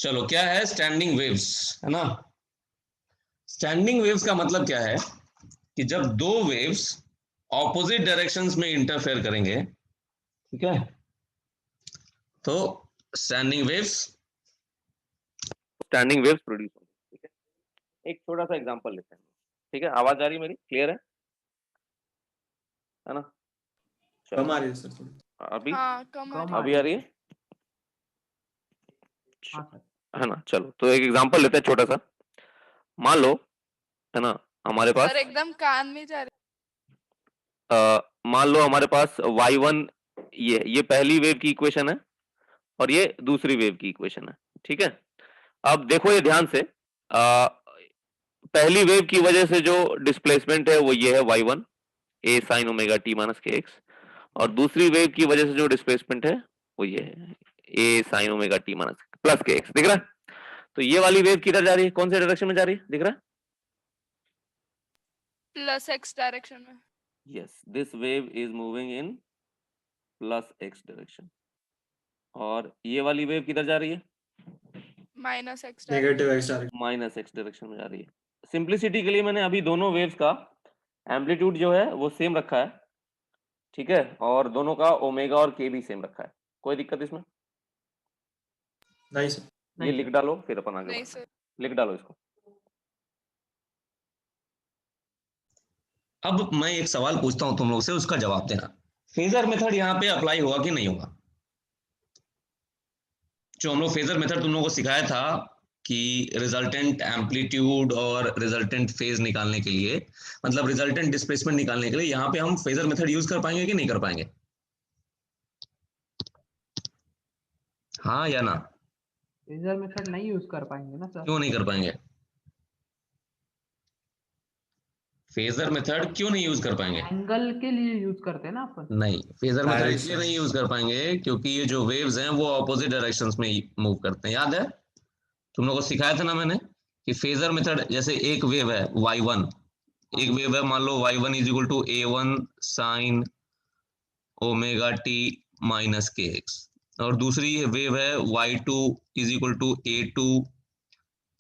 चलो, क्या है स्टैंडिंग वेव्स, है ना। स्टैंडिंग वेव्स का मतलब क्या है कि जब दो वेव्स ऑपोजिट डायरेक्शंस में इंटरफेयर करेंगे, ठीक है, तो स्टैंडिंग वेव्स प्रोड्यूस होंगे। ठीक है, एक छोटा सा एग्जांपल लेते हैं। ठीक है, आवाज आ रही है मेरी, क्लियर है ना। कम आ रही है सर थोड़ी। अभी हाँ, कम आ रही अभी आ रही है, हाँ सर। है ना। चलो, तो एक एग्जांपल लेते हैं छोटा सा। मान लो, है ना, हमारे पास सर एकदम कान में जा रही। मान लो हमारे पास y1, ये पहली वेव की इक्वेशन है और ये दूसरी वेव की इक्वेशन है। ठीक है, अब देखो ये ध्यान से, पहली वेव की वजह से जो डिस्प्लेसमेंट है वो ये है y1 a sin omega t minus K X, और दूसरी वेव की वजह से जो डिस्प्लेसमेंट है वो ये है a sin omega t minus plus के एक्स। दिख रहा है? तो ये वाली वेव किधर जा रही है, कौन से डायरेक्शन में जा रही है, दिख रहा है? प्लस एक्स डायरेक्शन में। Yes, this wave is moving in plus x direction. और ये वाली वेव किधर जा रही है, minus x negative x direction, minus x direction में जा रही है। सिंप्लिसिटी के लिए मैंने अभी दोनों वेव्स का एम्पलीट्यूड जो है वो सेम रखा है, ठीक है, और दोनों का ओमेगा और के भी सेम रखा है। कोई दिक्कत इसमें? नहीं सर। ये नहीं लिख सर। डालो, फिर अपन आगे नहीं बढ़ते हैं। सर। लिख डालो इसको। अब मैं एक सवाल पूछता हूं तुम लोग से, उसका जवाब देना। फेजर मेथड यहां पे अप्लाई होगा कि नहीं होगा? जो हम लोग फेजर मेथड तुम लोगों को सिखाया था कि रिजल्टेंट एम्पलीट्यूड और रिजल्टेंट फेज निकालने के लिए, मतलब रिजल्टेंट डिस्प्लेसमेंट निकालने के लिए, यहां पे हम फेजर मेथड यूज कर पाएंगे कि नहीं कर पाएंगे? हाँ या ना? फेजर मेथड नहीं यूज कर पाएंगे ना सर। क्यों नहीं कर पाएंगे? फेजर मेथड क्यों नहीं यूज कर पाएंगे? एंगल के लिए यूज करते हैं ना अपन। नहीं, फेजर मेथड Direction. इसलिए नहीं यूज कर पाएंगे क्योंकि ये जो वेव्स हैं वो ऑपोजिट डायरेक्शंस में मूव करते हैं। याद है तुम लोगों को सिखाया था ना मैंने कि फेजर मेथड, जैसे एक वेव है y1, एक वेव है, मान लो y1 is equal to a1 sine omega t minus K X, और दूसरी वेव है y2 is equal to a2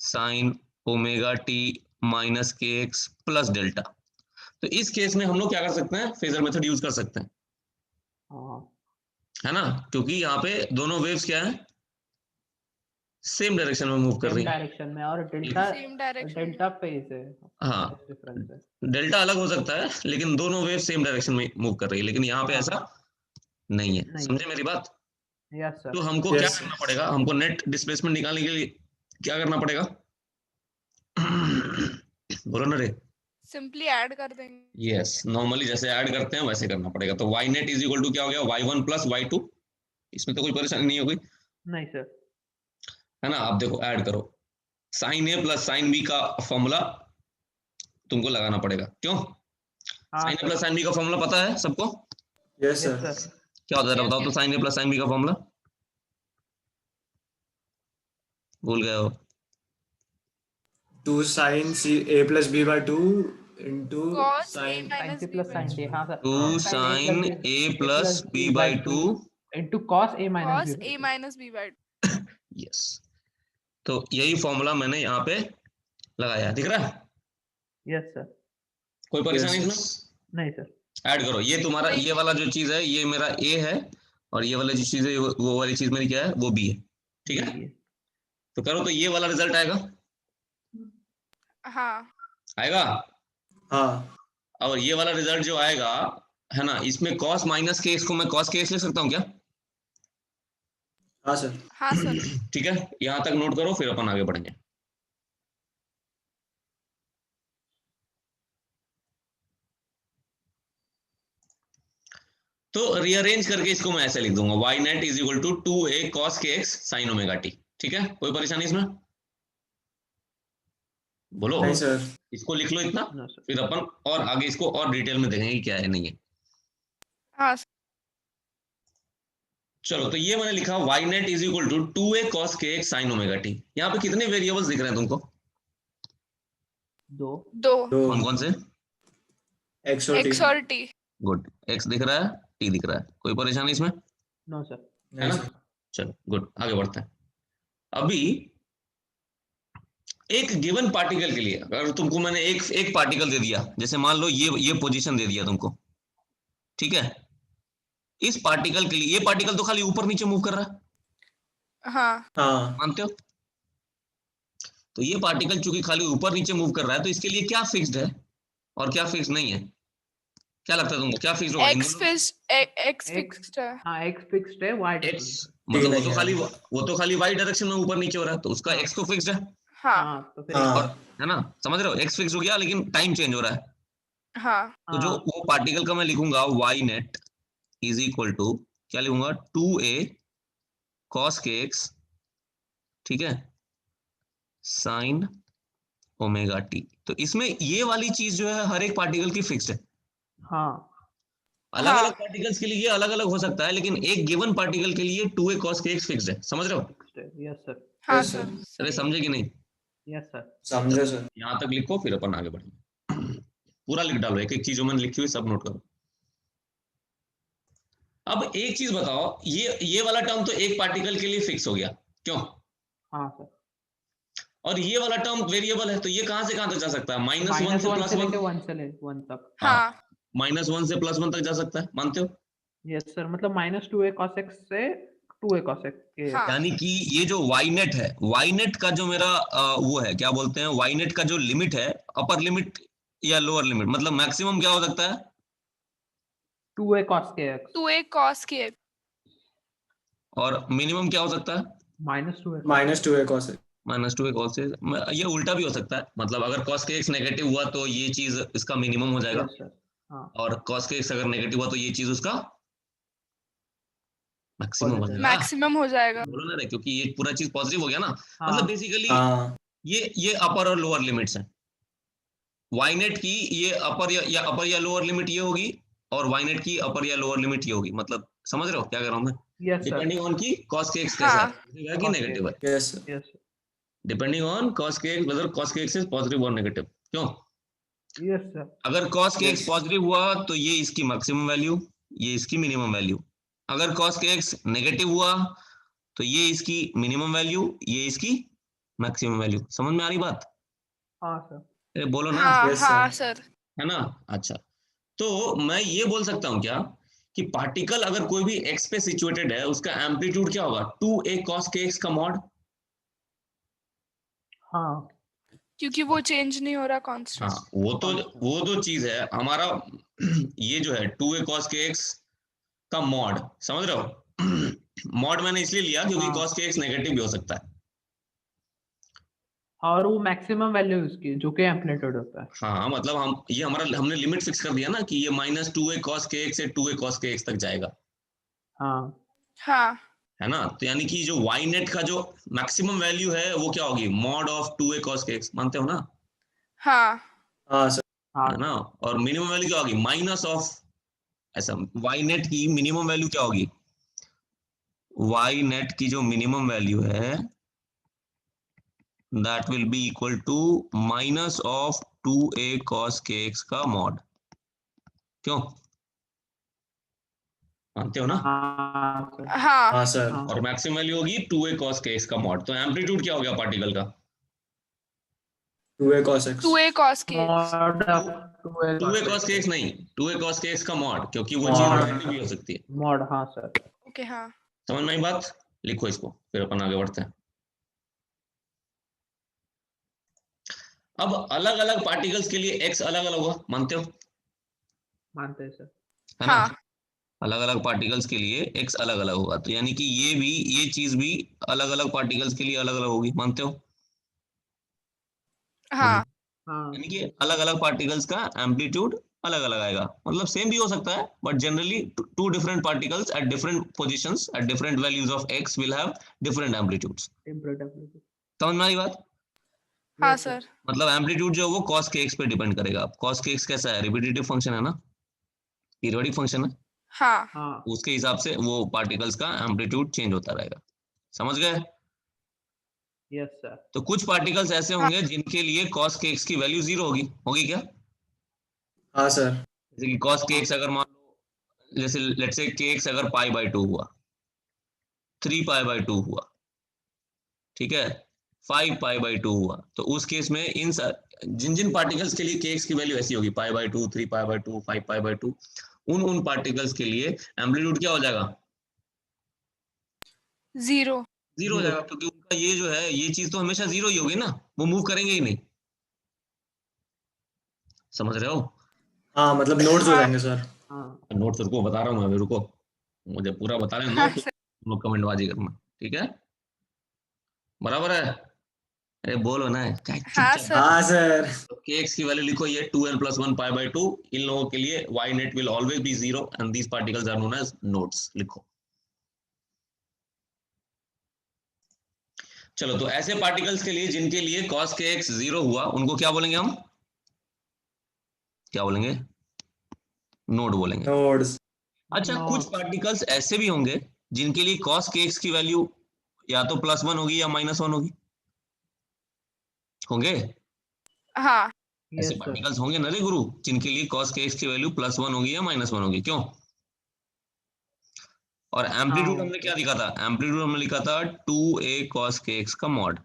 sine omega t minus K X plus delta. तो इस केस में हम लोग क्या कर सकते हैं, फेजर मेथड यूज कर सकते हैं, हाँ। है ना, क्योंकि यहाँ पे दोनों वेव्स क्या है, सेम डायरेक्शन में मूव कर सेम रही है। डायरेक्शन में, और delta same direction. Delta phase है। हाँ, डिफरेंस है। डेल्टा अलग हो सकता है लेकिन दोनों वेव सेम डायरेक्शन में मूव कर रही है, लेकिन यहाँ पे हाँ। ऐसा नहीं है। नहीं। समझे मेरी बात? Yes sir. तो हमको Yes, क्या sir. करना पड़ेगा, हमको नेट डिस्प्लेसमेंट निकालने के लिए क्या करना पड़ेगा? बोलो ना रे। सिंपली ऐड कर देंगे। यस, नॉर्मली जैसे ऐड करते हैं वैसे करना पड़ेगा। तो y net is equal to क्या हो गया, y1 प्लस y2। इसमें तो कोई परेशानी नहीं होगी, नहीं सर। है ना। आप देखो, ऐड करो, sign A plus sine B का फॉर्मूला तुमको लगाना पड़ेगा। क्यों? हाँ साइन ए सर। प्लस साइन बी का फॉर्मूला पता है सबको? Yes yes sir. सर। क्या होता है जरा Yes, बताओ तो, yes. Sign A plus sine B का फॉर्मूला भूल गए हो? 2 sin c a plus b by 2 into Cos a sin sine minus C b plus by sine D. हाँ sir. Two sine A plus B by two into cos A minus cos a minus b by 2. Yes, तो यही formula मैंने यहाँ पे लगाया, दिख रहा है? Yes sir. कोई परेशानी Yes. इसमें? नहीं सर। ऐड करो, ये तुम्हारा, ये वाला जो चीज है ये मेरा ए है, और ये वाला जो चीज है वो वाली चीज मेरी क्या है, वो बी है। ठीक है, ये। तो करो, तो ये वाला रिजल्ट आएगा, हाँ। आएगा। हाँ। और ये वाला रिजल्ट जो आएगा, है ना, इसमें कॉस माइनस के एक्स को मैं कॉस के एक्स ले सकता हूँ क्या? हाँ सर। हाँ सर। ठीक है, यहां तक नोट करो, फिर अपन आगे बढ़ेंगे। तो रीअरेंज करके इसको मैं ऐसे लिख दूंगा, y net is equal to 2a cos K X sine omega T. ठीक है, कोई परेशानी इसमें? बोलो। नहीं सर। इसको लिख लो इतना, नो सर। फिर अपन और आगे इसको और डिटेल में देखेंगे कि क्या है नहीं है। हाँ सर। चलो, तो ये मैंने लिखा y net is equal to 2a cos K X sine omega T. यहाँ पे कितने वेरिएबल्स दिख रहे हैं तुमको? दो। दो। कौन कौन से? x और t। x और t. गुड, x दिख रहा है, t दिख रहा है, कोई परेशानी इसमें? No sir. है नहीं ना? सर। चलो गुड, आगे बढ़ते हैं। अभी एक गिवन पार्टिकल के लिए अगर तुमको मैंने एक पार्टिकल दे दिया, जैसे मान लो ये पोजीशन दे दिया तुमको, ठीक है, इस पार्टिकल के लिए ये पार्टिकल तो खाली ऊपर नीचे मूव कर रहा है, हाँ हाँ मानते हो? तो ये पार्टिकल चूंकि खाली ऊपर नीचे मूव कर रहा है, तो इसके लिए क्या फिक्स्ड है और क्या फिक्स नहीं है? क्या लगता है तुमको, क्या फिक्स होगा? एक्स फिक्स्ड है। हाँ x फिक्स्ड है, y एक्स मतलब नहीं है। वो तो खाली वाई डायरेक्शन में ऊपर नीचे हो रहा है, तो उसका एक्स तो फिक्स्ड है, हाँ हाँ तो फिर हाँ है ना? समझ रहे हो? एक्स फिक्स हो गया लेकिन टाइम चेंज हो रहा है। हाँ तो जो वो पार्टिकल का मैं लिखूंगा Y net is equal to क्या लिखूंगा, 2a cos kx, ठीक है, साइन ओमेगा टी। तो इसमें ये वाली चीज जो है हर एक पार्टिकल की फिक्स्ड है। हाँ अलग अलग हाँ पार्टिकल्स के लिए ये अलग अलग हो सकता है, लेकिन एक गिवन पार्टिकल के लिए 2a cos kx फिक्स्ड है। समझ रहे हो? फिक्स्ड है, यस सर, हाँ Yes, sir. सर अरे सही। समझे कि नहीं? Yes sir. समझे सर। यहां तक लिखो फिर अपन आगे बढ़ेंगे। पूरा लिख डालो, एक एक चीज जो मैंने लिखी हुई सब नोट करो। अब एक चीज बताओ, ये वाला टर्म तो एक पार्टिकल के लिए फिक्स हो गया, क्यों? हाँ सर, और ये वाला टर्म वेरिएबल है, तो ये कहां से कहां तक जा सकता है? -1 -1 से से लेके +1। 1 से ले 1 तक। हाँ -1 से +1 तक जा सकता है, मानते हो? यस सर, मतलब -2a cos x से 2a cos x के। हाँ यानी कि ये जो वाई नेट है, वाई नेट का जो मेरा वो है, क्या बोलते हैं, वाई नेट का जो लिमिट है, अपर लिमिट या लोअर लिमिट, मतलब मैक्सिमम क्या हो सकता है? 2a cos kx 2a cos के और मिनिमम क्या हो सकता है? -2a -2a cos x। -2a cos से ये उल्टा भी हो सकता है, मतलब अगर cos के x नेगेटिव हुआ तो ये चीज इसका मिनिमम हो जाएगा, यस सर। हाँ और cos के x अगर नेगेटिव हुआ तो ये चीज उसका मैक्सिमम हो Positive. जाएगा। मैक्सिमम हो जाएगा। बोलो ना रे, क्योंकि ये पूरा चीज पॉजिटिव हो गया ना। हाँ मतलब बेसिकली हाँ ये अपर और लोअर लिमिट्स हैं। वाई नेट की ये अपर या लोअर लिमिट ये होगी, और वाई नेट की अपर या लोअर लिमिट ये होगी। मतलब समझ रहे हो क्या कर रहा हूं मैं? Yes sir. डिपेंडिंग ऑन की cos के x कैसा है, हाँ पॉजिटिव है कि Cos नेगेटिव है। Yes sir. Yes depending on cos के x whether cos के x इज पॉजिटिव और नेगेटिव। क्यों? Yes sir. अगर cos के x Yes. पॉजिटिव हुआ तो ये इसकी मैक्सिमम वैल्यू, ये इसकी मिनिमम वैल्यू। अगर cos के x नेगेटिव हुआ तो ये इसकी मिनिमम वैल्यू, ये इसकी मैक्सिमम वैल्यू। समझ में आ रही बात? हाँ सर। अरे बोलो ना, हाँ Yes, हाँ sir. सर। है ना? अच्छा, तो मैं ये बोल सकता हूं क्या कि पार्टिकल अगर कोई भी x पे सिचुएटेड है, उसका एम्पलीट्यूड क्या होगा? 2a cos के x का मॉड। हाँ क्योंकि वो चेंज नहीं हो रहा हाँ, कांस्टेंट। वो तो चीज है हमारा। ये जो है 2a cos के x का मॉड, समझ रहे हो? मॉड मैंने इसलिए लिया क्योंकि हाँ। cos के x नेगेटिव भी हो सकता है। और वो मैक्सिमम वैल्यू उसकी जो कि एम्पलीट्यूड होता है। हाँ, मतलब हमने लिमिट फिक्स कर दिया ना कि ये -2a cos के x से 2a cos के x तक जाएगा, हाँ हाँ है ना? तो यानी कि जो y नेट का जो मैक्सिमम वैल्यू है वो क्या होगी? मॉड ऑफ 2a cos के x, मानते हो ना? हाँ हाँ सर। हाँ है ना? और मिनिमम वैल्यू क्या होगी? माइनस ऑफ, ऐसा y नेट की मिनिमम वैल्यू क्या होगी? y नेट की जो मिनिमम वैल्यू है that will be equal to minus of 2a cos kx का मॉड। क्यों? मानते हो ना? हाँ सर। हाँ हाँ सर। हाँ और मैक्सिमम वैल्यू होगी 2a cos kx का मॉड। तो एम्पलीट्यूड क्या हो गया पार्टिकल का? 2a cos x। 2a cos के mod of 2a cos kx नहीं, 2a cos kx का मॉड, क्योंकि वो चीज मॉड। नेगेटिव भी हो सकती है। मॉड। हाँ सर। ओके हाँ समझ में आई बात? लिखो इसको, फिर अपन आगे बढ़ते हैं। अब अलग अलग पार्टिकल्स के लिए x अलग अलग होगा, मानते हो? मानते हैं सर। है ना? हाँ अलग अलग पार्टिकल्स के लिए x अलग अलग होगा, तो यानी कि ये चीज भी अलग अलग पार्टिकल्स के लिए अलग अलग होगी, मानते हो? हाँ हाँ यानी कि अलग अलग पार्टिकल्स का एम्पलीट्यूड अलग अलग आएगा। मतलब सेम भी हो सकता है, but generally two different particles at different positions at different values of x will have different amplitudes. Temperature. समझ में आई बात? हाँ सर। मतलब एम्पलीट्यूड जो है वो cos के x पे डिपेंड करेगा। cos के x कैसा है? रिपीटेटिव फंक्शन है ना, पीरियोडिक फंक्शन है, हाँ हाँ उसके हिसाब से वो पार्टिकल्स का एम्पलीट्यूड चेंज होता रहेगा। समझ गए? Yes sir. तो कुछ पार्टिकल्स ऐसे हाँ होंगे जिनके लिए cos के x की वैल्यू 0 होगी। होगी क्या? हाँ सर। जैसे कि cos के x अगर मान लो, जैसे लेट्स से के x अगर पाई बाय 2 हुआ, 3 पाई बाय 2 हुआ, ठीक है, 5 पाई बाई 2 हुआ। तो उस केस में जिन जिन पार्टिकल्स के लिए kx की वैल्यू ऐसी होगी पाई by 2, 3 pi by 2, 5 pi by 2, उन पार्टिकल्स के लिए एम्पलीट्यूड क्या हो जाएगा? 0। जीरो हो जाएगा, क्योंकि उनका ये जो है ये चीज तो हमेशा जीरो ही होगी ना, वो मूव करेंगे ही नहीं। समझ रहे हो? हाँ मतलब नोड्स हो हाँ जाएंगे सर। हाँ नोट्स रुको बता रहा हूँ मैं अभी, रुको मुझे पूरा बता रहे हाँ नोट, सर। तुम लोग कमेंटबाजी करना, ठीक है? बराबर है? अरे बोलो ना, क्या हाँ चुपचाप? सर। हाँ सर। तो kx की वैल्यू लिखो, ये 2n + 1 पाई बाई 2। इन लोगों के लिए y net will always be 0 and these particles are known as nodes। लिखो। चलो, तो ऐसे पार्टिकल्स के लिए जिनके लिए cos kx 0 हुआ, उनको क्या बोलेंगे हम? क्या बोलेंगे? नोड बोलेंगे। नोड्स। अच्छा, कुछ पार्टिकल्स ऐसे भी होंगे जिनके लिए cos kx की वैल्यू या तो +1 होगी या -1 होगी। होंगे हाँ ऐसे यस सर पार्टिकल्स होंगे ना रे गुरु, जिनके लिए cos kx की वैल्यू +1 होगी या -1 होगी। क्यों? और एम्पलीट्यूड हमने क्या लिखा था? एम्पलीट्यूड हमने लिखा था 2a cos kx का मॉड।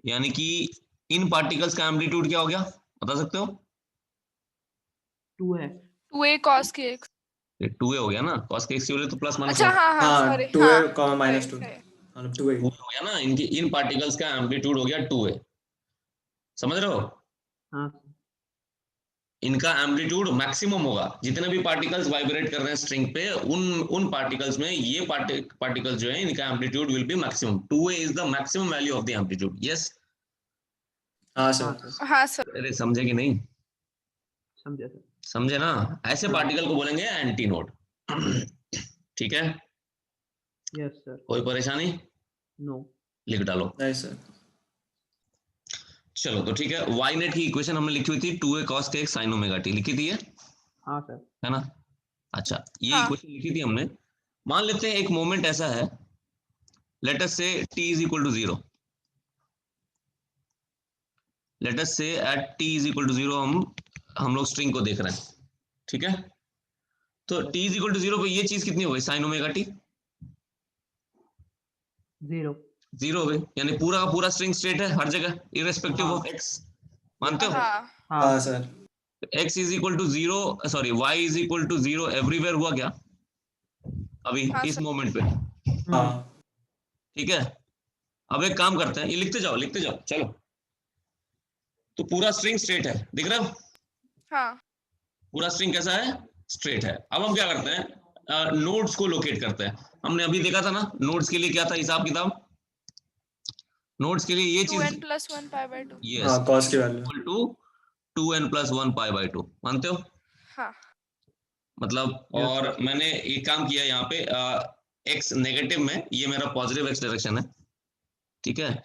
यानी कि इन पार्टिकल्स का एम्पलीट्यूड क्या हो गया, बता सकते हो? 2 है 2a cos kx। ये 2a हो गया ना, cos kx की वैल्यू तो +-1 अच्छा हाँ हाँ हाँ सॉरी 2a, हाँ -2 सही सही। मतलब 2a। 2a हो गया ना, इनकी इन पार्टिकल्स का एम्पलीट्यूड हो गया 2a। समझ रहे हो? हाँ इनका एम्पलीट्यूड मैक्सिमम होगा, जितने भी पार्टिकल्स वाइब्रेट कर रहे हैं स्ट्रिंग पे, उन पार्टिकल्स में ये पार्टिकल्स जो है इनका amplitude will be maximum. 2a is the maximum value of the amplitude. Yes? हाँ हाँ सर। सर हाँ सर। अरे समझे कि नहीं? समझे सर समझे ना? ऐसे हाँ पार्टिकल को बोलेंगे एंटी नोड। ठीक है? यस सर कोई परेशानी? नो लिख डालो। नहीं सर। चलो, तो ठीक है, y नेट की इक्वेशन हमने लिखी हुई थी 2a cos kx sin omega t, लिखी थी ये, हाँ सर है ना? अच्छा, ये हाँ इक्वेशन लिखी थी हमने। मान लेते हैं एक मोमेंट ऐसा है, late us say t is equal to 0। Let us say at t is equal to 0 हम लोग स्ट्रिंग को देख रहे हैं, ठीक है? तो t इज इक्वल टू 0 पे ये चीज कितनी हो गई, sin ओमेगा t? 0 0 हो गई, यानी पूरा का पूरा स्ट्रिंग स्ट्रेट है हर जगह इररिस्पेक्टिव हाँ ऑफ x। मानते हो? हाँ हाँ हाँ sir sir. x is equal to 0, sorry y is equal to 0 everywhere हुआ क्या अभी हाँ इस सर। मोमेंट पे? हाँ ठीक है, अब एक काम करते हैं, ये लिखते जाओ लिखते जाओ, चलो। तो पूरा स्ट्रिंग स्ट्रेट है, दिख रहा है? हाँ पूरा स्ट्रिंग कैसा है, स्ट्रेट है। अब हम क्या करते हैं, नोड्स को लोकेट करते हैं। हमने अभी देखा था ना, नोड्स के लिए क्या था हिसाब किताब? नोड्स के लिए ये 2n चीज, + 1 pi/2। यस, हाँ cos की वैल्यू। Equal to 2n + 1 pi by 2। मानते हो? हाँ मतलब, यस और सर मैंने एक काम किया यहाँ पे, x नेगेटिव में, ये मेरा पॉजिटिव x डायरेक्शन है, ठीक है?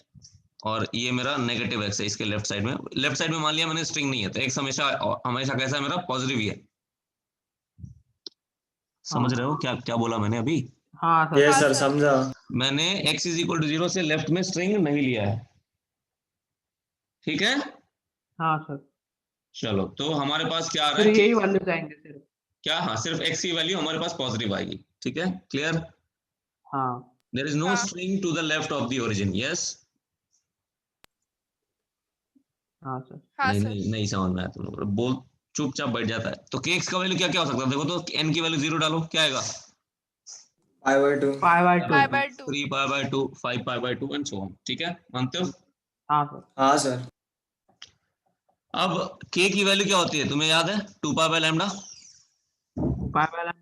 और ये मेरा नेगेटिव x है इसके लेफ्ट साइड में। लेफ्ट साइड में मान लिया मैंने स्ट्रिंग नहीं है, तो x हमेशा हमेशा कैसा है मेरा, पॉजिटिव ही है। समझ रहे हो क्या क्या बोला मैंने अभी? हाँ सर यस हाँ सर सर। समझा। मैंने x इज इक्वल टू 0 से लेफ्ट में स्ट्रिंग नहीं लिया है, ठीक है? हाँ सर चलो, तो हमारे पास क्या आ रहा फिर है कि यही वैल्यू जाएंगे सिर्फ क्या, हाँ, सिर्फ x की वैल्यू हमारे पास पॉजिटिव आएगी, ठीक है? क्लियर? हाँ देयर इज नो हाँ string to the left of the origin. Yes? हाँ सर हाँ नहीं सर। नहीं नहीं समझ में आया तुम लोग को। बोल, चुपचाप बैठ जाता है। तो kx का वैल्यू क्या क्या हो सकता है? देखो तो, n की वैल्यू 0 डालो, क्या आएगा? π/2। 5/2 pi/2। 3 pi by 2, 5 pi by 2 and so on, ठीक है? मानते हो? हाँ सर हाँ सर। अब k की वैल्यू क्या होती है, तुम्हें याद है? 2 पाई बाई लैम्डा, पाई/लैम्डा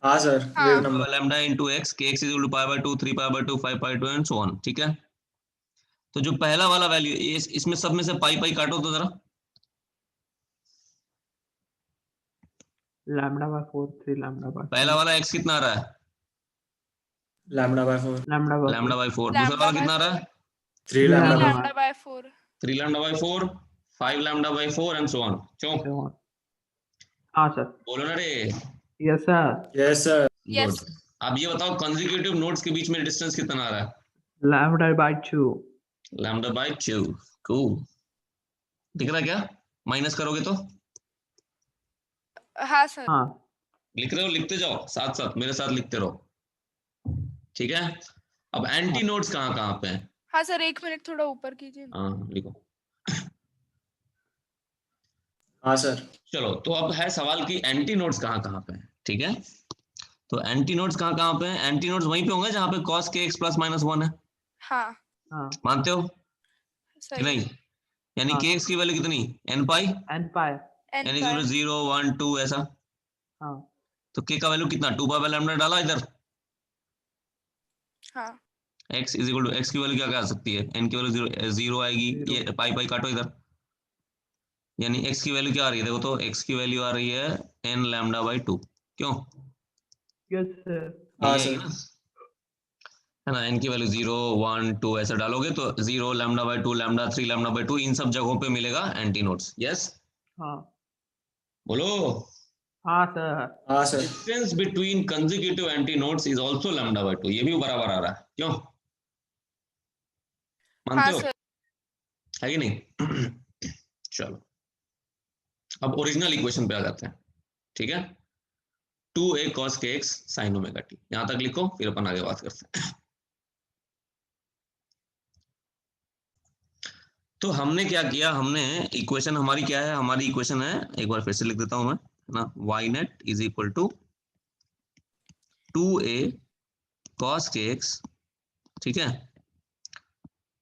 हाँ सर वेव हाँ number. Lambda into x, kx is equal to pi by 2, 3 pi by 2, 5 pi 2 and so on, ठीक है? तो जो पहला वाला वैल्यू, इसमें सब में से पाई पाई काटो तो जरा। λ/4 3 पहला λ/4 वाला x कितना आ रहा है? λ/4। Lambda by 4। दूसरा लैम्डा वाला बाय कितना आ रहा 4। है? 3 3 λ/4। λ/4 λ/4। 3 lambda by 4, 5 lambda by 4 and so on. क्यों? हाँ सर बोलो ना रे। Yes sir yes sir. Good. Yes. अब ये बताओ, कंसेक्यूटिव नोड्स के बीच में डिस्टेंस कितना आ रहा है? λ/2 लैम्डा बाई 2। कूल। दिख रहा है क्या? माइनस करोगे तो हाँ सर। हाँ लिख रहे हो, लिखते जाओ साथ साथ, मेरे साथ लिखते रहो, ठीक है? अब एंटी हाँ नोड्स कहाँ कहाँ पे हैं? हाँ सर, 1 मिनट थोड़ा ऊपर कीजिए। हाँ लिखो। हाँ सर। चलो तो अब है सवाल कि एंटी नोड्स कहाँ कहाँ पे है, ठीक है। तो एंटी नोड्स कहाँ पे हैं? एंटी नोड्स वहीं पे होंगे जहाँ पे cos kx प्लस माइनस 1 है। हाँ हाँ मानते हो कि सही नहीं? है। यानी हाँ kx की वैल्यू कितनी, n pi, N pi. n n is pi. 0 1 2 ऐसा। हाँ तो k का वैल्यू कितना, 2 पाई बाय लैम्डा डाला इधर, हाँ x is equal to, x की वैल्यू क्या आ सकती है, n की वैल्यू 0 आएगी, जीरो। ये पाई पाई काटो इधर, यानी x की वैल्यू क्या आ रही है, देखो तो x की वैल्यू आ रही है n लैम्डा बाई 2। क्यों? Yes sir. हाँ ये आएगी सर। ना, है ना। n की वैल्यू 0 1 2 ऐसा डालोगे तो 0 lambda by 2 lambda 3 lambda by 2 इन सब जगहों पे मिलेगा एंटी नोड्स। यस हाँ बोलो। हाँ सर। हाँ sir. Distance between consecutive anti nodes is also lambda by 2, ये भी बराबर आ रहा है। क्यों? मानते हाँ हो, सर। है कि नहीं? चलो अब ओरिजिनल इक्वेशन पे आ जाते हैं, ठीक है। 2a cos kx sin omega t, यहां तक लिखो, फिर अपन आगे बात करते हैं। तो हमने क्या किया, हमने इक्वेशन हमारी क्या है, हमारी इक्वेशन है, एक बार फिर से लिख देता हूं मैं, है ना। y net is equal to 2a cos kx, ठीक है,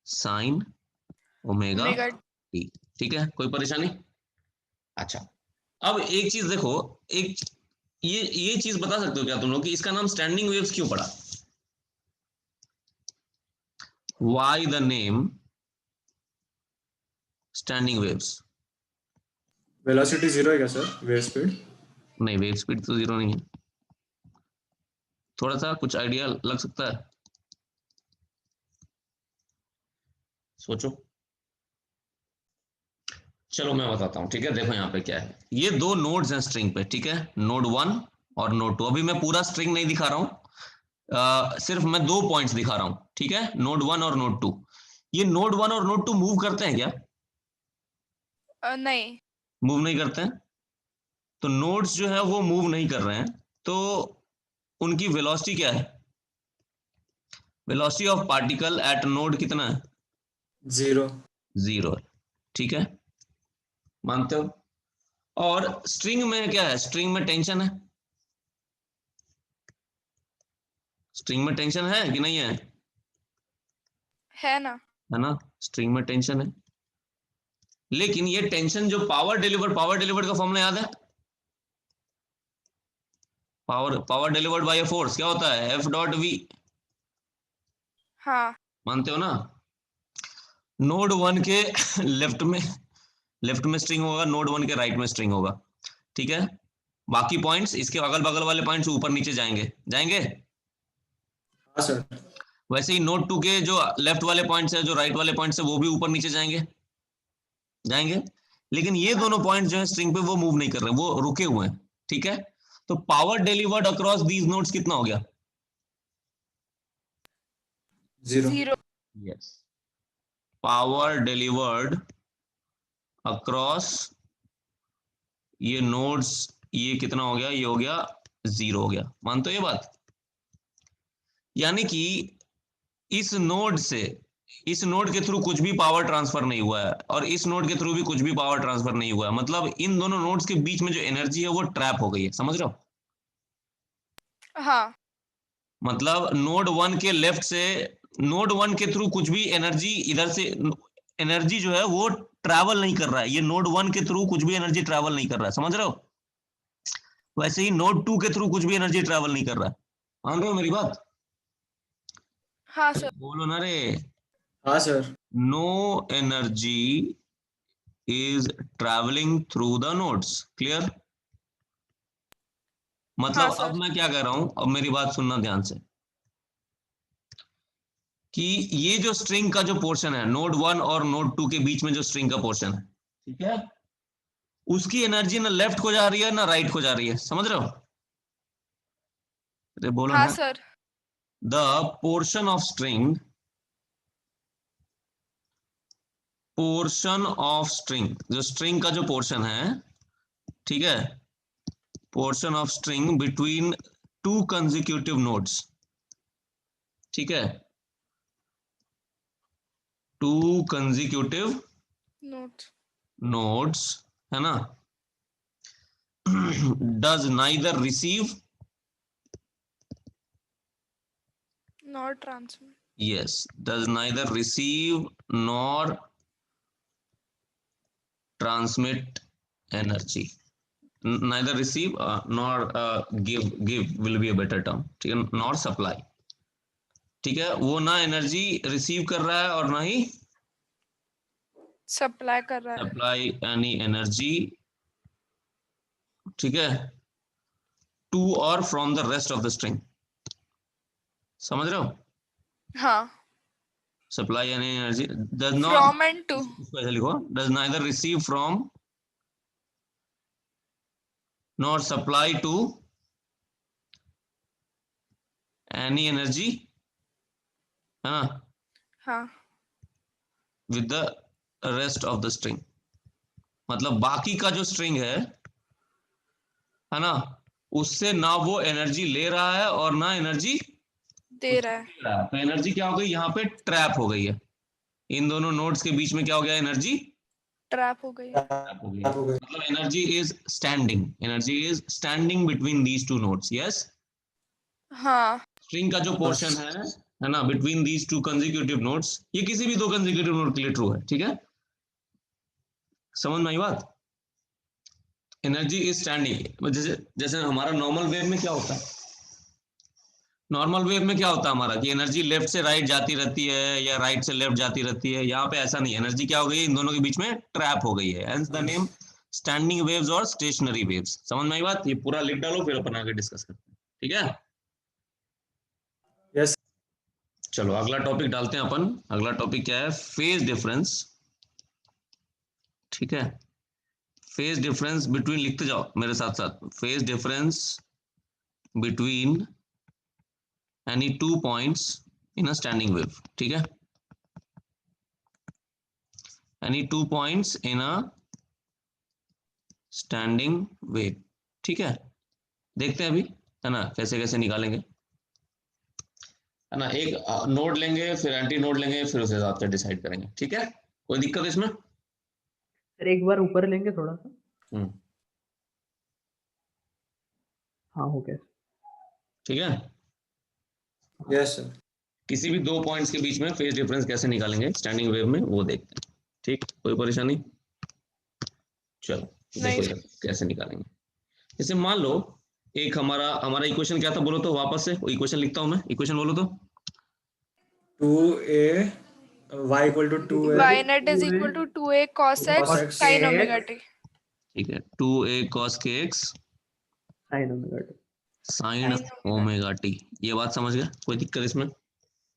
sin ओमेगा ओमेगा। t, ठीक है, कोई परेशानी? अच्छा अब एक चीज देखो, एक ये चीज बता सकते हो क्या तुम लोग कि इसका नाम स्टैंडिंग वेव्स क्यों पड़ा? Why the name standing waves? Velocity 0 है क्या सर, वेव स्पीड? नहीं, वेव स्पीड तो 0 नहीं है। थोड़ा सा कुछ आइडिया लग सकता है, सोचो। चलो मैं बताता हूं, ठीक है। देखो यहाँ पे क्या है, ये दो नोड्स हैं स्ट्रिंग पे, ठीक है, नोड 1 और नोड 2। अभी मैं पूरा स्ट्रिंग नहीं दिखा रहा हूं, सिर्फ मैं 2 पॉइंट्स दिखा रहा हूं, ठीक है, नोड 1 और नोड 2। ये नोड 1 और नोड 2 मूव करते हैं क्या? नहीं। मूव नहीं करते हैं। तो नोड्स जो है वो मूव नहीं कर रहे हैं, तो उनकी वेलोसिटी क्या है? Velocity of particle at node कितना है? 0। 0 है, ठीक है, मानते हो। और स्ट्रिंग में क्या है, स्ट्रिंग में टेंशन है, स्ट्रिंग में टेंशन है कि नहीं है? है ना। है ना, स्ट्रिंग में टेंशन है। लेकिन ये टेंशन जो पावर डिलीवर्ड का फॉर्मूला याद है? Power delivered by a force क्या होता है, एफ डॉट वी, हाँ मानते हो ना। नोड 1 के लेफ्ट में स्ट्रिंग होगा, नोड 1 के राइट में स्ट्रिंग होगा, ठीक है। बाकी पॉइंट्स, इसके अगल बगल वाले पॉइंट्स ऊपर नीचे जाएंगे जाएंगे। हाँ सर। वैसे ही नोड 2 के जो लेफ्ट वाले पॉइंट्स है, जो राइट वाले पॉइंट्स है, वो भी ऊपर नीचे जाएंगे जाएंगे। लेकिन ये हाँ दोनों पॉइंट जो है स्ट्रिंग पे वो मूव नहीं कर रहे, वो रुके हुए हैं, ठीक है। तो power delivered across these nodes कितना हो गया? 0। 0। यस, पावर डिलीवर्ड अक्रॉस ये नोड्स, ये कितना हो गया, ये हो गया 0 हो गया। मानते हो ये बात? यानी कि इस नोड से इस नोड के थ्रू कुछ भी पावर ट्रांसफर नहीं हुआ है, और इस नोड के थ्रू भी कुछ भी पावर ट्रांसफर नहीं हुआ है। मतलब इन दोनों नोड्स के बीच में जो एनर्जी है वो ट्रैप हो गई है, समझ रहे हो? हाँ मतलब नोड 1 के थ्रू कुछ भी एनर्जी इधर से, एनर्जी जो है वो ट्रैवल नहीं कर रहा है, ये नोड 1 के थ्रू कुछ भी एनर्जी ट्रैवल नहीं कर रहा है, समझ रहे हो? वैसे ही नोड 2 के थ्रू कुछ भी एनर्जी ट्रैवल नहीं कर रहा है। मान रहे हो मेरी बात? हाँ सर। बोलो ना रे। हाँ sir. No energy is traveling through the nodes, clear? हाँ मतलब अब सर। मैं क्या कह रहा हूं, अब मेरी बात सुनना ध्यान से, कि ये जो स्ट्रिंग का जो पोर्शन है नोड 1 और नोड 2 के बीच में जो स्ट्रिंग का पोर्शन है, ठीक है, उसकी एनर्जी ना लेफ्ट को जा रही है ना राइट को जा रही है, समझ रहे हो? अरे बोलो हाँ ना। Sir. The portion of string जो स्ट्रिंग का जो पोर्शन है, ठीक है, portion of string between two consecutive nodes, ठीक है, 2 consecutive नोट्स nodes, है ना, does neither receive, not transmit yes, does neither receive nor transmit energy. Neither receive nor give will be a better term, ठीक है, nor supply, ठीक है, वो ना एनर्जी रिसीव कर रहा है और ना ही सप्लाई कर रहा है सप्लाई एनी एनर्जी, ठीक है, टू और from the rest of the string, समझ रहे हो, हाँ supply any energy does not, from and to ऐसे लिखो, does neither receive from nor supply to any energy, है ना, हाँ with the rest of the string, मतलब बाकी का जो स्ट्रिंग है ना, उससे ना वो एनर्जी ले रहा है और ना एनर्जी दे रहा है तो एनर्जी क्या हो गई यहाँ पे, ट्रैप हो गई है, इन दोनों नोड्स के बीच में क्या हो गया, एनर्जी ट्रैप हो गई ट्रैप हो गई है, मतलब energy is standing between these two nodes, yes, हाँ स्ट्रिंग का जो पोर्शन है ना, between these two consecutive nodes, ये किसी भी 2 कंसेक्यूटिव नोड के लिए ट्रू है, ठीक है, समझ में आई बात, एनर्जी इज स्टैंडिंग, जैसे जैसे हमारा नॉर्मल वेव में क्या होता है, नॉर्मल वेव में क्या होता है हमारा कि एनर्जी लेफ्ट से राइट जाती रहती है या राइट से लेफ्ट जाती रहती है, यहाँ पे ऐसा नहीं, एनर्जी क्या हो गई है, इन दोनों के बीच में ट्रैप हो गई है, hence the name standing waves और स्टेशनरी वेव्स, समझ में आई बात, ये पूरा लिख डालो फिर अपन आगे डिस्कस करते हैं, ठीक है, यस चलो अगला टॉपिक डालते हैं अपन, अगला टॉपिक क्या है, फेज डिफरेंस, ठीक है, फेज डिफरेंस बिटवीन, लिखते जाओ मेरे साथ साथ, phase difference between any 2 points in a standing wave, ठीक है, any 2 points in a standing wave, ठीक है, देखते हैं अभी, है ना, कैसे कैसे निकालेंगे, है ना, एक नोड लेंगे फिर एंटी नोड लेंगे फिर उस हिसाब से डिसाइड करेंगे, ठीक है, कोई दिक्कत इसमें, सर एक बार ऊपर लेंगे थोड़ा सा, हाँ हो गया, ठीक है, यस सर किसी भी 2 पॉइंट्स के बीच में फेज डिफरेंस कैसे निकालेंगे स्टैंडिंग वेव में, वो देखते हैं, ठीक, कोई परेशानी, चलो देखो नहीं इधर कैसे निकालेंगे, जैसे मान लो एक हमारा हमारा इक्वेशन क्या था, बोलो तो वापस से इक्वेशन लिखता हूं मैं, इक्वेशन बोलो तो, 2a y equal to 2a y net is equal to 2a cos x cos x sin omega t ठीक है, 2a cos kx sign omega T, sin sin omega omega T, ये बात समझ गए, कोई दिक्कत इसमें,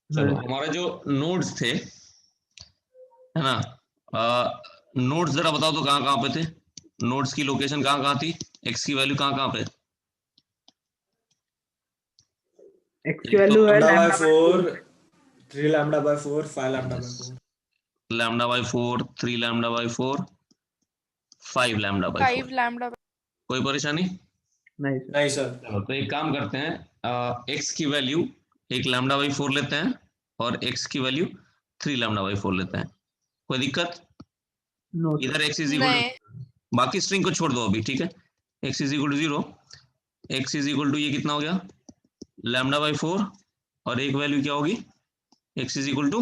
चलो हमारा जो नोड्स थे, है ना, नोड्स जरा बताओ तो कहाँ कहाँ पे थे, नोड्स की लोकेशन कहाँ कहाँ थी, एक्स की वैल्यू कहाँ कहाँ पे, एक्स की वैल्यू है lambda by lambda 4 3 lambda by 4 5 lambda by 4 lambda by 4 3 lambda by 4 5 lambda by 4, 5 lambda कोई परेशानी, नहीं सर, नहीं सर चलो तो एक काम करते हैं, एक्स की वैल्यू एक लैम्डा बाई 4 लेते हैं और एक्स की वैल्यू 3 लैम्डा बाई 4 लेते हैं, कोई दिक्कत, नो इधर एक्स इज इक्वल नहीं टू, बाकी स्ट्रिंग को छोड़ दो अभी, ठीक है, X is equal to 0, X is equal to ये कितना हो गया, लैम्डा बाई 4 और एक वैल्यू क्या होगी, X is equal to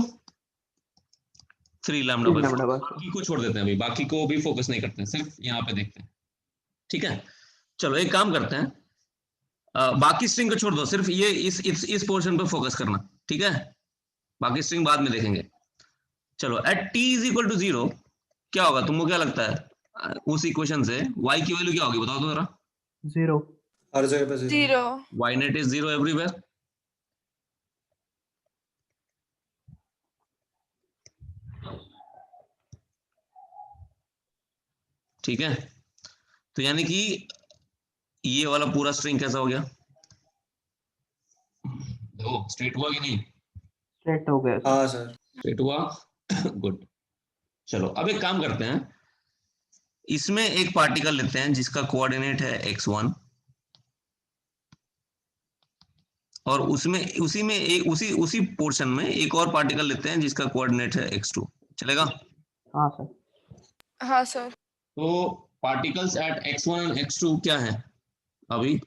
3 lambda by 4, बाकी को छोड़ देते हैं अभी, बाकी को भी फोकस नहीं करते हैं, सिर्फ यहाँ पे देखते हैं, ठीक है, चलो एक काम करते हैं, बाकी स्ट्रिंग को छोड़ दो, सिर्फ ये इस पोर्शन पे फोकस करना, ठीक है, बाकी स्ट्रिंग बाद में देखेंगे, चलो at t is equal to 0 क्या होगा, तुमको क्या लगता है, उस इक्वेशन से y की वैल्यू क्या होगी, बताओ तो जरा, जीरो, हर जगह पे 0 0 y net is 0 everywhere, ठीक है, तो यानी कि ये वाला पूरा स्ट्रिंग कैसा हो गया, देखो स्ट्रेट हुआ कि नहीं, स्ट्रेट हो गया, हाँ सर स्ट्रेट हुआ, गुड, चलो अब एक काम करते हैं, इसमें एक पार्टिकल लेते हैं जिसका कोऑर्डिनेट है x1, और उसमें उसी में एक उसी पोर्शन में एक और पार्टिकल लेते हैं जिसका कोऑर्डिनेट है x2, चलेगा? हाँ सर। हाँ सर। तो particles at x1 and x2 क्या है अभी?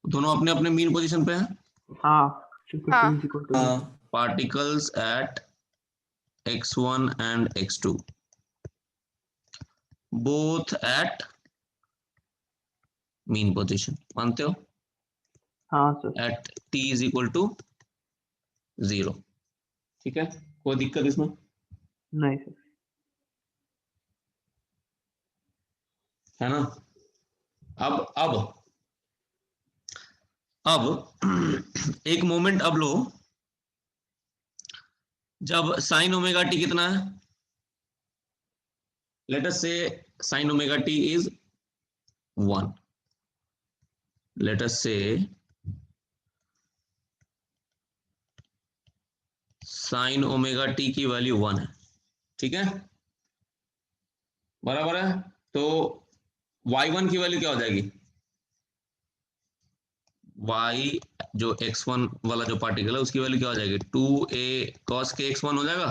दोनों अपने अपने मीन पोजीशन पे हैं। हाँ, हाँ। 2 is equal to हाँ particles at x1 and x2 both at mean position, मानते हो? हाँ sir. At t is equal to 0, ठीक है? कोई दिक्कत इसमें? नहीं सर। है ना? अब एक मोमेंट अब लो, जब साइन ओमेगा टी कितना है? लेट अस से sine omega t is 1. Late us से साइन ओमेगा टी की वैल्यू 1 है, ठीक है? बराबर है? तो y1 की वैल्यू क्या हो जाएगी? y जो x1 वाला जो पार्टिकल है उसकी वैल्यू क्या हो जाएगी? 2a cos के x1 हो जाएगा।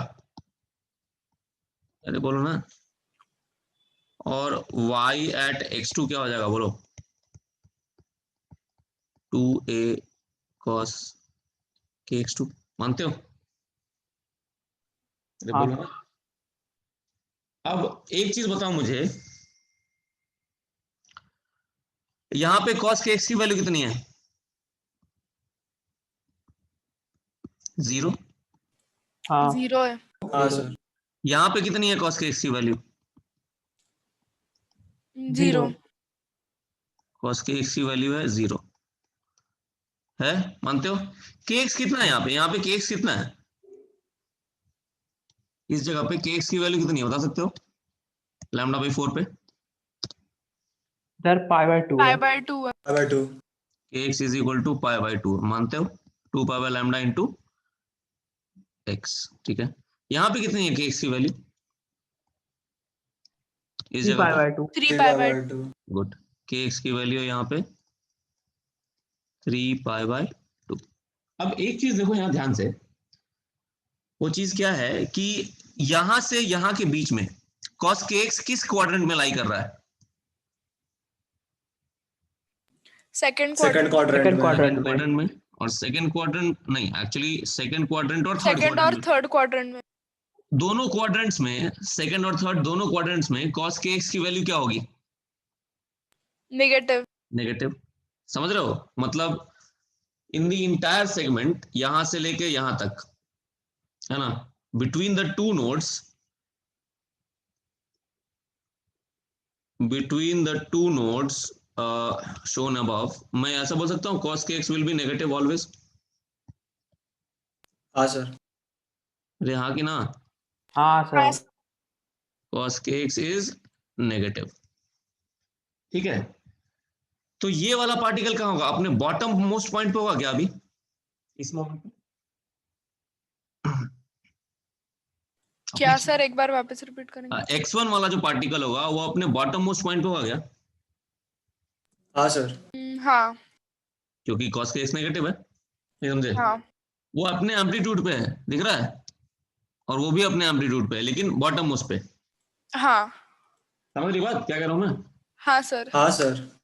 अरे बोलो ना। और y एट x2 क्या हो जाएगा बोलो? 2a cos के x2, मानते हो? अरे हाँ बोलो ना। अब एक चीज बताओ मुझे, यहां पे cos के x की वैल्यू कितनी है? 0। हाँ 0 है। हाँ सर यहां पे कितनी है cos के x की वैल्यू? 0। cos के x की वैल्यू है 0, है? मानते हो? kx कितना है यहाँ पे? यहाँ पे kx कितना है? इस जगह पे kx की वैल्यू कितनी है बता सकते हो? लैम्डा बाई 4 पे सर π/2 है। π/2 है। π/2 kx इज इक्वल टू π/2, मानते हो? 2 pi by lambda into x, ठीक है? यहाँ पे कितनी है kx की वैल्यू इस 3 जगह पे? π/2। 3 3 π/2। π/2 गुड। kx की वैल्यू है यहाँ पे 3 पाई बाय 2। अब एक चीज देखो यहाँ ध्यान से, वो चीज क्या है कि यहां से यहां के बीच में cos kx किस क्वाड्रेंट में लाई कर रहा है? Second second quadrant. Quadrant second में क्वाड्रेंट में। क्वाड्रेंट में। और सेकंड क्वाड्रेंट नहीं, एक्चुअली सेकंड क्वाड्रेंट और थर्ड सेकंड क्वाड्रेंट और में, थर्ड क्वाड्रेंट में। दोनों क्वाड्रेंट्स में, सेकंड और थर्ड दोनों क्वाड्रेंट्स में cos kx की वैल्यू क्या होगी? नेगेटिव। नेगेटिव। समझ रहे हो? मतलब इन द इंटायर सेगमेंट, यहां से लेके यहां तक, है ना, between the two nodes, between the two nodes shown above, मैं ऐसा बोल सकता हूँ cos kx will be negative always? हाँ सर अरे हाँ कि ना? हाँ हाँ। Sir. cos kx is negative, ठीक है? तो ये वाला पार्टिकल कहाँ होगा? अपने बॉटम मोस्ट पॉइंट पे होगा क्या अभी इस मोमेंट पे? क्या सर, एक बार वापस रिपीट करेंगे? x1 वाला जो पार्टिकल होगा वो अपने बॉटम मोस्ट पॉइंट पे होगा क्या? हाँ सर हाँ। क्योंकि cos kx नेगेटिव है, नहीं समझे? हाँ। वो अपने एम्पलीट्यूड पे है, दिख रहा है? और वो भी अपने एम्पलीट्यूड पे है, लेकिन बॉटम मोस्ट पे। हाँ। समझ रही बात क्या कह रहा हूं मैं? हाँ सर। हाँ सर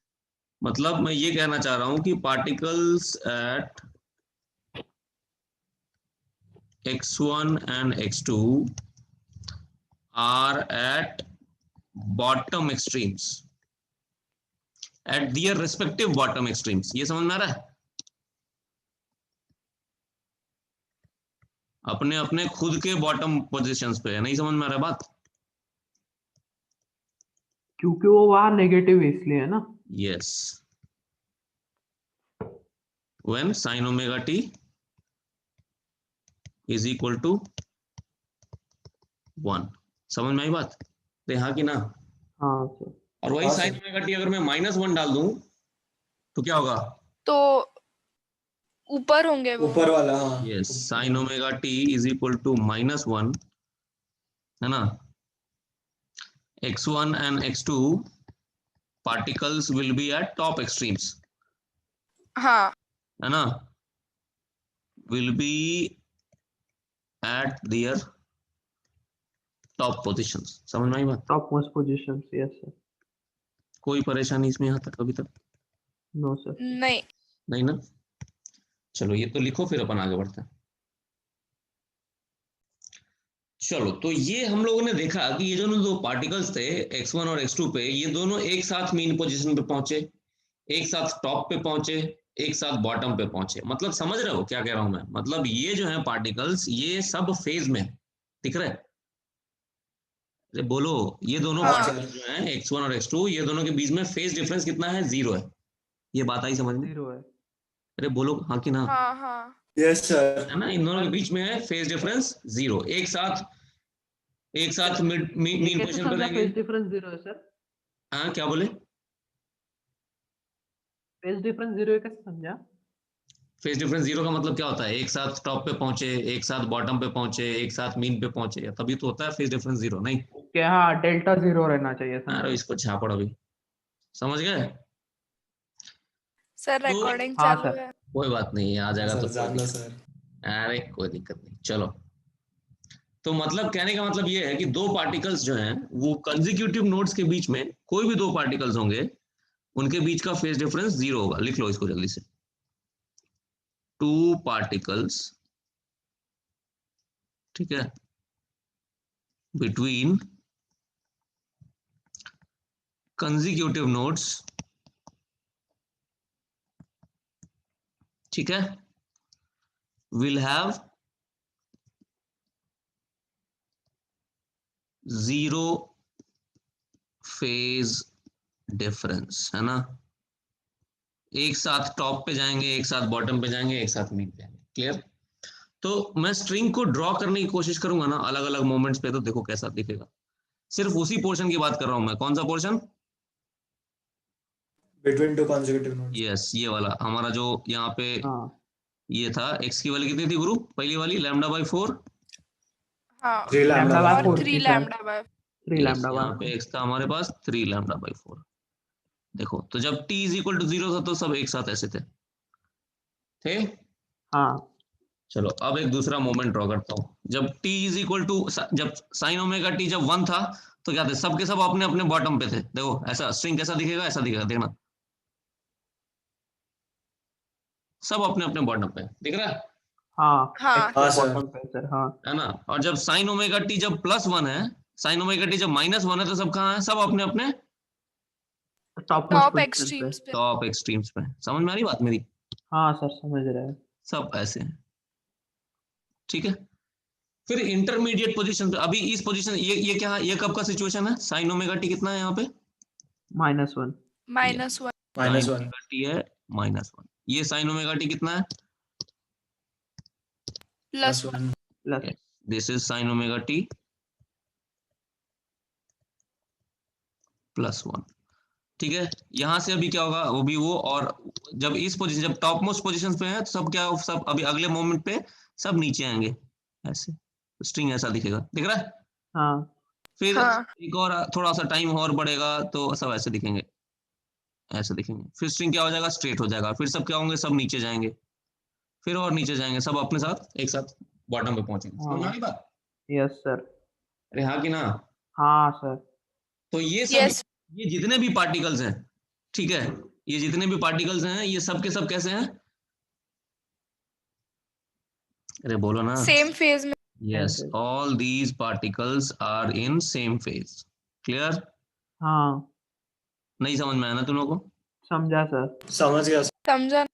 मतलब मैं ये कहना चाह रहा हूं कि particles at x1 and x2 are at bottom extremes, at their respective bottom extremes. ये समझ में आ रहा है? अपने अपने खुद के बॉटम पोजीशंस पे है, नहीं समझ में आ रहा है बात? क्योंकि वो वहां नेगेटिव है इसलिए, है ना? Yes. When sin omega t is equal to 1. समझ में आई बात? तो हाँ कि ना? हाँ सर। और वही हाँ sin सर ओमेगा टी अगर मैं -1 डाल दूं तो क्या होगा? तो ऊपर होंगे वो। ऊपर वाला हाँ yes, sin omega t is equal to -1, है ना? x1 and x2 particles will be at top extremes, हाँ। है ना? will be at their top positions. समझ में आई बात? Top most positions, yes sir. कोई परेशानी इसमें यहाँ तक अभी तक? No sir. नहीं। नहीं ना? चलो ये तो लिखो, फिर अपन आगे बढ़ते हैं। चलो, तो ये हम लोगों ने देखा कि ये जो दो पार्टिकल्स थे x1 और x2 पे, ये दोनों एक साथ मीन पोजीशन पे पहुंचे, एक साथ टॉप पे पहुंचे, एक साथ बॉटम पे पहुंचे। मतलब समझ रहे हो क्या कह रहा हूं मैं? मतलब ये जो है पार्टिकल्स, ये सब फेज में दिख रहे हैं। अरे बोलो, ये दोनों हाँ। पार्टिकल्स जो हैं x1 और x2, ये दोनों के बीच में फेज डिफरेंस कितना है? 0 है। ये बात आई समझ में? 0 है। अरे बोलो हाँ कि ना? हाँ हाँ। Yes, sir. है ना? इन दोनों के बीच में है फेज डिफरेंस 0। एक साथ मीन कैसे पोजीशन पे समझा रहेंगे। फेज डिफरेंस 0 है सर? हाँ, क्या बोले? फेज डिफरेंस 0 है कैसे समझा? फेज डिफरेंस 0 का मतलब क्या होता है? एक साथ टॉप पे पहुंचे, एक साथ बॉटम पे पहुंचे, एक साथ मीन पे पहुंचे, तभी तो होता है फेज डिफरेंस 0, नहीं? ओके, हाँ, डेल्टा 0 रहना चाहिए अरे समझा। इसको छापड़ अभी, समझ गए? सर तो रिकॉर्डिंग हाँ चालू सर। है। कोई बात नहीं, आ जाएगा सर तो कोई जानना दिक्कत सर। नहीं। अरे कोई दिक्कत नहीं, चलो। तो मतलब कहने का मतलब ये है कि दो पार्टिकल्स जो हैं वो कंसेक्यूटिव नोड्स के बीच में, कोई भी दो पार्टिकल्स होंगे, उनके बीच का फेज डिफरेंस 0 होगा। लिख लो इसको जल्दी से। टू पार्टिकल्स, ठीक है, बिटवीन कंसेक्यूटिव नोड्स, ठीक है, विल हैव 0 फेज डिफरेंस, है ना? एक साथ टॉप पे जाएंगे, एक साथ बॉटम पे जाएंगे, एक साथ मीन पे जाएंगे। क्लियर? तो मैं स्ट्रिंग को ड्रॉ करने की कोशिश करूंगा ना अलग अलग मोमेंट्स पे, तो देखो कैसा दिखेगा। सिर्फ उसी पोर्शन की बात कर रहा हूं मैं। कौन सा portion? Between two consecutive nodes. Yes, ये वाला हमारा जो यहाँ पे हाँ ये था। एक्स की वैल्यू कितनी थी गुरु? पहली वाली λ/4। हाँ। 3 lambda लैम्डा by बाय और 4. 4 3 थी sir. Lambda by. 3 yes, lambda by यहाँ पे 4। एक्स था हमारे पास 3 λ/4। देखो, तो जब t = 0 था तो सब एक साथ ऐसे थे। हाँ चलो अब एक दूसरा मोमेंट ड्रॉ करता हूँ। जब t जब साइन ओमेगा t जब 1 था, तो क्या थे? सब के सब अपने अपने बॉटम पे थे। देखो ऐसा स्ट्रिंग कैसा दिखेगा? ऐसा दिखेगा, देखना। सब अपने अपने बॉटम पे दिख रहा है हाँ, हाँ। एक्स हाँ पे सर। बॉटम पे सर। हाँ है ना? और जब साइन ओमेगा टी जब +1 है, साइन ओमेगा टी जब -1 है, तो सब कहाँ है? सब अपने अपने टॉप मोस्ट टॉप पोजीशन पे। एक्सट्रीम्स पे। टॉप एक्सट्रीम्स पे। समझ में आ रही बात मेरी? हाँ सर समझ रहे हैं। सब ऐसे हैं, ठीक है। फिर इंटरमीडिएट पोजीशन पे, अभी इस पोजीशन, ये क्या है? ये कब का सिचुएशन है? साइन ओमेगा टी कितना है यहाँ पे? -1। -1। साइन -1. ओमेगा टी है -1। ये साइन ओमेगा टी कितना है? +1। +1. Plus. This is sine omega t +1, ठीक है। यहां से अभी क्या होगा? वो भी वो, और जब इस पोजीशन, जब टॉप मोस्ट पोजीशन पे है, तो सब क्या, सब अभी अगले मोमेंट पे सब नीचे आएंगे ऐसे। स्ट्रिंग ऐसा दिखेगा, दिख रहा है? हाँ फिर हाँ। एक और थोड़ा सा टाइम और बढ़ेगा तो सब ऐसे दिखेंगे, ऐसे दिखेंगे। फिर स्ट्रिंग क्या हो जाएगा? स्ट्रेट हो जाएगा। फिर सब क्या होंगे? सब नीचे जाएंगे, फिर और नीचे जाएंगे, सब अपने साथ एक साथ बॉटम पे पहुंचेंगे। समझ में आ हाँ रही बात? Yes sir. अरे हाँ कि ना? हाँ सर। तो ये सब, यस। ये जितने भी पार्टिकल्स हैं, ठीक है, ये जितने भी पार्टिकल्स हैं, ये सब के सब कैसे हैं? अरे बोलो ना। सेम फेज में। Yes, ऐसे। all these particles are in same phase. Clear? हाँ नहीं समझ में आया ना तुम लोगों को? समझा सर। समझ गया सर. समझा।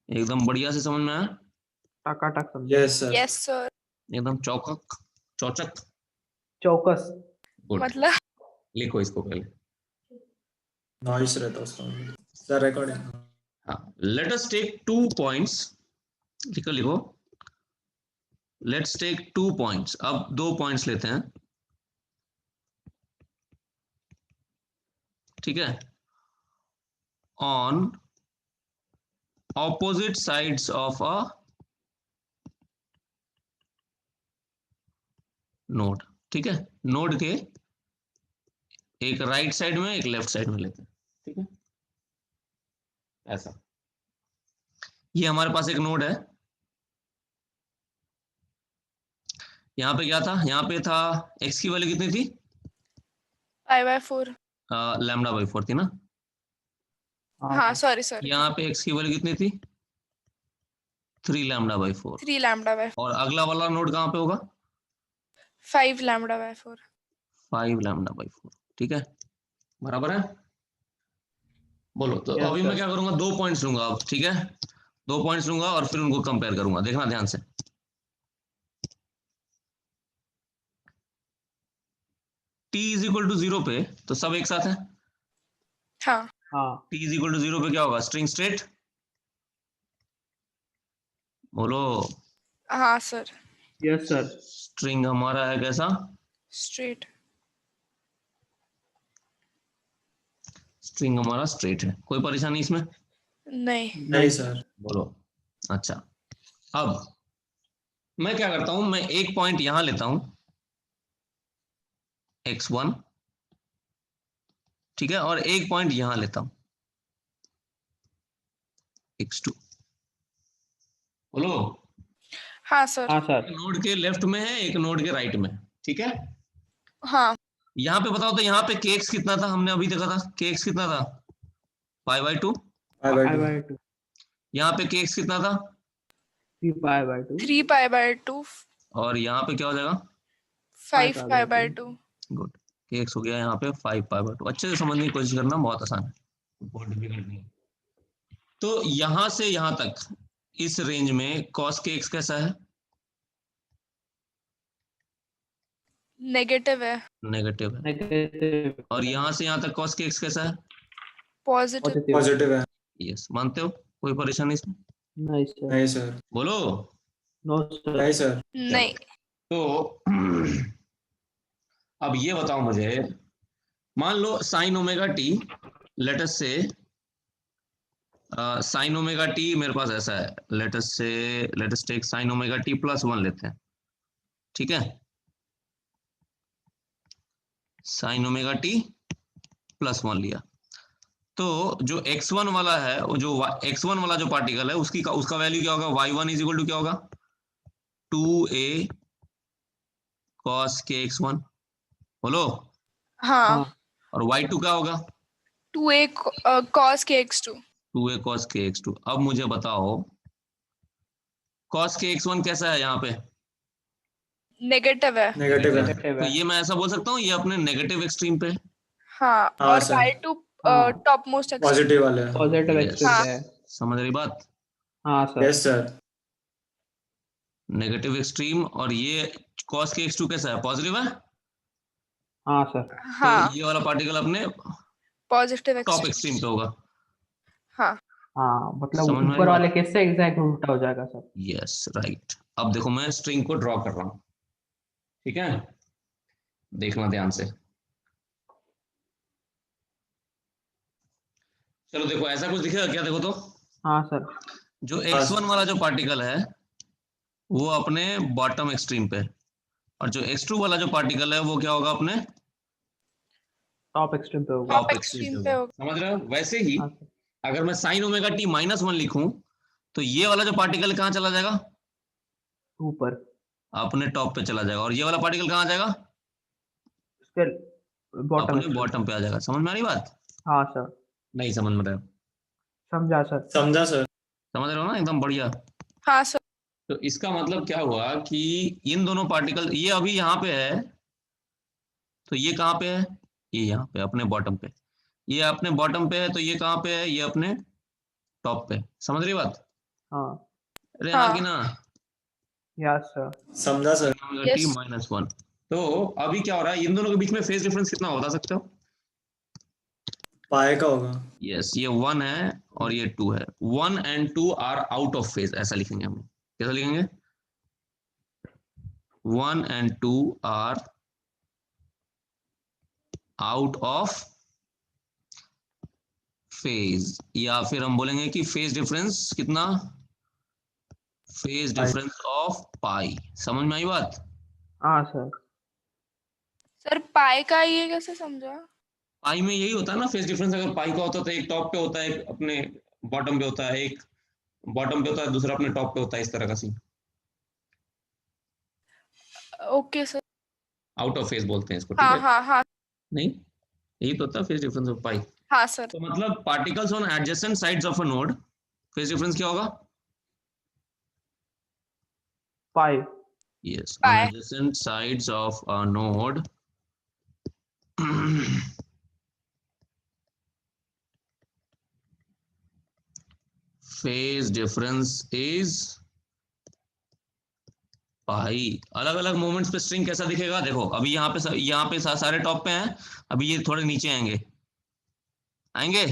एकदम बढ़िया से समझ में आया? टकाटक समझा। Yes sir. Yes sir. एकदम चौकक चौचक। चौकस। गुड, मतलब लिखो इसको पहले। Noise रहता है उसका. Sir recording. हाँ, let us take 2 points. लिखो लिखो। Let's take 2 points. अब 2 पॉइंट्स लेते हैं, ठीक है, on opposite sides of a node, ठीक है। नोड के एक राइट साइड में, एक लेफ्ट साइड में लेते हैं, ठीक है। ऐसा, ये हमारे पास एक नोड है, यहाँ पे क्या था, यहाँ पे था x की वैल्यू कितनी थी, π/4। λ/4 थी ना। हाँ सॉरी यहाँ पे x की वैल्यू कितनी थी, 3λ/4। 3λ/4। और अगला वाला नोड कहाँ पे होगा, 5λ/4। 5λ/4। ठीक है, बराबर है। बोलो तो Yes, अभी sir. मैं क्या करूंगा, 2 पॉइंट्स लूंगा अब, ठीक है, 2 पॉइंट्स लूंगा और फिर उनको कंपेयर करूंगा, देखना ध्यान से। t इज इक्वल टू 0 पे तो सब एक साथ है, हाँ हाँ t इज इक्वल टू 0 पे क्या होगा, स्ट्रिंग स्ट्रेट। बोलो, हाँ सर। Yes sir. स्ट्रिंग हमारा है कैसा, स्ट्रेट। स्ट्रिंग हमारा स्ट्रेट है, कोई परेशानी इसमें। नहीं। नहीं सर। बोलो, अच्छा अब मैं क्या करता हूं, मैं एक पॉइंट यहां लेता हूं x1, ठीक है, और एक पॉइंट यहां लेता हूं x2। बोलो, हाँ सर। हाँ एक सर। नोड के लेफ्ट में है, एक नोड के राइट में, ठीक है। हाँ यहाँ पे बताओ तो यहाँ पे kx कितना था, हमने अभी देखा था kx कितना था, π/2। π/2। यहाँ पे kx कितना था, 3π/2। 3π/2। और यहाँ पे क्या हो जाएगा, 5π/2। गुड, kx हो गया यहाँ पे 5π/2। अच्छे से समझने की कोशिश करना, बहुत आसान है, बहुत डिफिकल्ट नहीं है। तो यहां से यहां तक इस रेंज में cos kx कैसा है, नेगेटिव है। नेगेटिव है। नेगेटिव। और यहां से यहां तक cos kx कैसा है, पॉजिटिव। पॉजिटिव। पॉजिटिव है। यस, मानते हो, कोई परेशानी इसमें। नहीं सर। नहीं सर। बोलो, नो सर। नहीं सर। नहीं। तो अब ये बताओ मुझे, मान लो sine omega t, let's say sine omega t मेरे पास ऐसा है, let's take sine omega t +1 लेते हैं, ठीक है, साइन ओमेगा टी +1 लिया। तो जो x1 वाला है, वो जो x1 वाला जो पार्टिकल है उसका वैल्यू क्या होगा, y1 इज इक्वल टू क्या होगा, 2a cos kx1। बोलो, हाँ हाँ और y2 क्या होगा, 2a cos kx2। 2a cos kx2। अब मुझे बताओ cos kx1 कैसा है यहाँ पे, नेगेटिव है। नेगेटिव है। नेगेटिव तो है। ये मैं ऐसा बोल सकता हूँ, ये अपने नेगेटिव एक्सट्रीम पे है। हाँ हाँ और सर। y2 हाँ टॉप मोस्ट एक्सट्रीम। पॉजिटिव वाले हैं। Positive Yes. एक्सट्रीम हाँ। पे है। समझ रही बात, हाँ sir. Yes sir. Negative extreme. और ये cos kx2 कैसा है, पॉजिटिव है। हाँ सर। तो हाँ ये वाला पार्टिकल अपने पॉजिटिव टॉप एक्सट्रीम। एक्सट्रीम पे होगा। हाँ हाँ मतलब समझ में आई ऊपर बात, वाले केस से एग्जैक्ट उल्टा हो जाएगा सर। Yes right. अब देखो मैं स्ट्रिंग को ड्रॉ कर रहा हूँ, ठीक है, देखना ध्यान से। चलो देखो, ऐसा कुछ दिखेगा क्या, देखो तो, हाँ सर। जो x1 वाला जो पार्टिकल है वो अपने बॉटम एक्सट्रीम पे, और जो x2 वाला जो पार्टिकल है वो क्या होगा, अपने टॉप एक्सट्रीम पे होगा। टॉप टॉप एक्सट्रीम पे एक्सट्रीम पे होगा। होगा। समझ रहे हो, वैसे ही हाँ सर। अगर मैं साइन ओमेगा टी -1 लिखूं तो ये वाला जो पार्टिकल कहाँ चला जाएगा, ऊपर अपने टॉप पे चला जाएगा, और ये वाला पार्टिकल कहाँ आ जाएगा, उसके बॉटम अपने एक्सट्रीम। बॉटम पे आ जाएगा। समझ में आ रही बात, हाँ सर। नहीं समझ में रहे हो, समझा सर। समझा सर। समझ रहे हो ना, एकदम बढ़िया। हाँ सर। तो इसका मतलब क्या हुआ कि इन दोनों पार्टिकल, ये अभी यहाँ पे है, तो ये कहाँ पे है, ये यहाँ पे अपने बॉटम पे, ये अपने बॉटम पे है, तो ये कहाँ पे है, ये अपने टॉप पे। समझ रही बात, हाँ। अरे हाँ कि हाँ ना, यस सर। समझा सर। T yes. -1। तो अभी क्या हो रहा है, इन दोनों के बीच में फेज डिफरेंस कितना हो, बता सकते हो। पाए का होगा। यस, ये 1 है और ये 2 है, 1 and 2 are out of phase, ऐसा लिखेंगे हम, कैसा लिखेंगे, 1 and 2 are out of phase, या फिर हम बोलेंगे कि फेज डिफरेंस कितना, फेज डिफरेंस ऑफ पाई। समझ में आई बात, हाँ सर। सर पाई का ये कैसे समझा। पाई में यही होता है ना फेज डिफरेंस, अगर पाई का होता तो एक टॉप पे होता है, एक अपने बॉटम पे होता है, एक बॉटम पे होता है, दूसरा अपने टॉप पे होता है, इस तरह का scene. Okay sir. Out of phase बोलते हैं इसको, ठीक हाँ है? हाँ हाँ नहीं, यही तो होता है फेज डिफरेंस ऑफ पाई। हाँ सर। तो मतलब particles on adjacent sides of a node, phase difference क्या होगा? पाई। Yes, on pi. adjacent sides of a node, phase difference is पाई। अलग अलग मोमेंट्स पे स्ट्रिंग कैसा दिखेगा? देखो अभी यहाँ पे सारे टॉप पे हैं, अभी ये थोड़े नीचे आएंगे, आएंगे।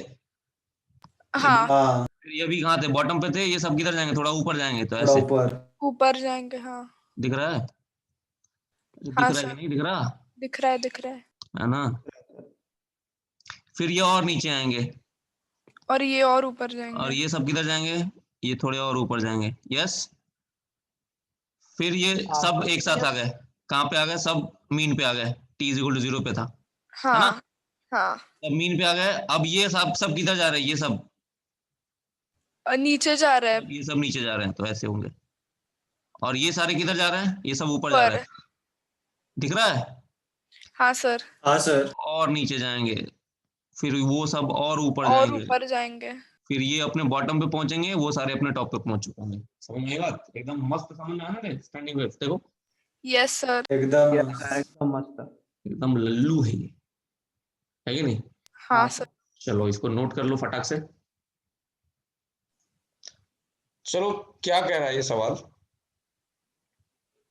हाँ हाँ फिर ये अभी कहाँ थे? बॉटम पे थे, ये सब किधर जाएंगे? थोड़ा ऊपर जाएंगे, तो थोड़ा ऐसे ऊपर। ऊपर जाएंगे। हाँ दिख रहा है? हाँ दिख रहा है कि सर, नहीं दिख रहा? दिख रहा है दिख रहा है। है ना? फिर ये और नीचे आएंगे, और ये और ऊपर और जाएंगे। ये सब किधर जाएंगे? ये थोड़े और ऊपर जाएंगे। यस। फिर ये हाँ सब सर। एक साथ आ गए, कहाँ पे आ गए? सब मीन पे आ गए, t इज इक्वल टू 0 पे था, है ना? हाँ हाँ। सब मीन पे आ गए। अब ये सब किधर जा रहे हैं? ये सब, और नीचे जा रहा है। ये सब नीचे जा रहे हैं, तो ऐसे होंगे। और ये सारे किधर जा रहे हैं? ये सब ऊपर जा रहे ऊपर। हैं, दिख रहा है? हाँ सर। हाँ सर। और नीचे जाएंगे, फिर वो सब और ऊपर और जाएंगे, ऊपर जाएंगे। फिर ये अपने बॉटम पे पहुंचेंगे, वो सारे अपने टॉप पे पहुंच चुके होंगे। समझ में आई बात? एकदम मस्त समझ में आया ना स्टैंडिंग वेव? देखो यस सर। एकदम Yes, sir, एकदम मस्त। एकदम लल्लू है ये, है कि नहीं? हाँ हाँ सर। सर। चलो इसको नोट कर लो फटाक से। चलो क्या कह रहा है ये सवाल?